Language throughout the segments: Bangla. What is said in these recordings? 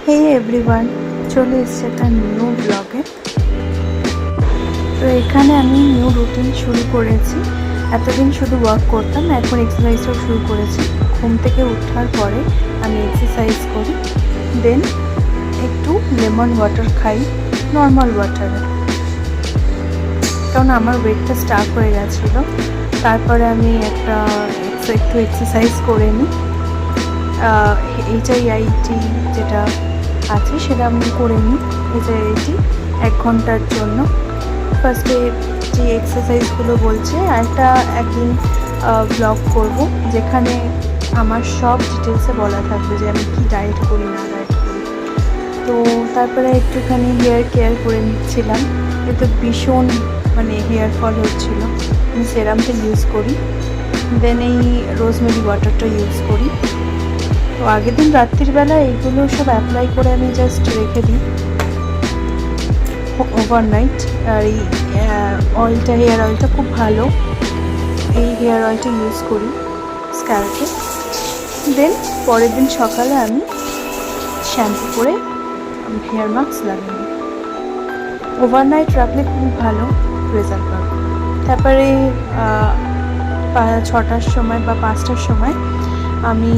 হে এভরিওয়ান, চলে এসছে একটা নিউ ব্লগে। তো এখানে আমি নিউ রুটিন শুরু করেছি। এতদিন শুধু ওয়ার্ক করতাম, এখন এক্সারসাইজও শুরু করেছি। ঘুম থেকে ওঠার পরে আমি এক্সারসাইজ করি, দেন একটু লেমন ওয়াটার খাই, নর্মাল ওয়াটারে, কারণ আমার ওয়েটটা স্টার্ট হয়ে গেছিলো। তারপরে আমি একটু এক্সারসাইজ করে নিই, HIIT যেটা আছে সেটা আমি করে নিই। HIIT 1 ঘন্টার জন্য। ফার্স্টে যে এক্সারসাইজগুলো বলছে, একদিন ব্লগ করব যেখানে আমার সব ডিটেলসে বলা থাকবে যে আমি কি ডায়েট করি না ডায়েট করি। তো তারপরে একটুখানি হেয়ার কেয়ার করে নিচ্ছিলাম, কিন্তু ভীষণ হেয়ার ফল হচ্ছিলো। আমি সেরামটা ইউজ করি, দেন এই রোজমেরি ওয়াটারটা ইউজ করি। তো আগের দিন রাত্রিবেলা এইগুলো সব অ্যাপ্লাই করে আমি জাস্ট রেখে দিই ওভারনাইট। আর এই অয়েলটা, হেয়ার অয়েলটা খুব ভালো, এই হেয়ার অয়েলটা ইউজ করি স্ক্যাল্পে। দেন পরের দিন সকালে আমি শ্যাম্পু করে হেয়ার মাস্ক লাগিয়ে নিই। ওভারনাইট রাখলে খুব ভালো রেজাল্ট পাবো। তারপরে 6টার সময় বা 5টার সময় আমি,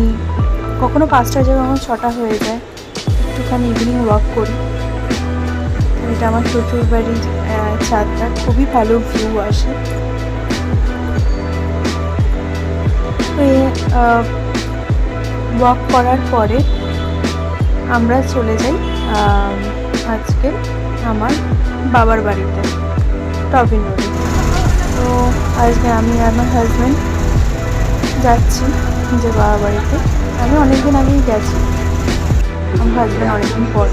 কখনো 5টার জায়গায় কখনো 6টা হয়ে যায়, একটুখানি ইভিনিং ওয়াক করি। এটা আমার শ্বশুর বাড়ির ছাদটা, খুবই ভালো ভিউ আসে। ওয়াক করার পরে আমরা চলে যাই আজকে আমার বাবার বাড়িতে, টবিন রোডে। তো আজকে আমি আর আমার হাজব্যান্ড যাচ্ছি নিজের বাবার বাড়িতে। আমি অনেকদিন আগেই গেছি, আমার হাজব্যান্ড অনেকদিন পর।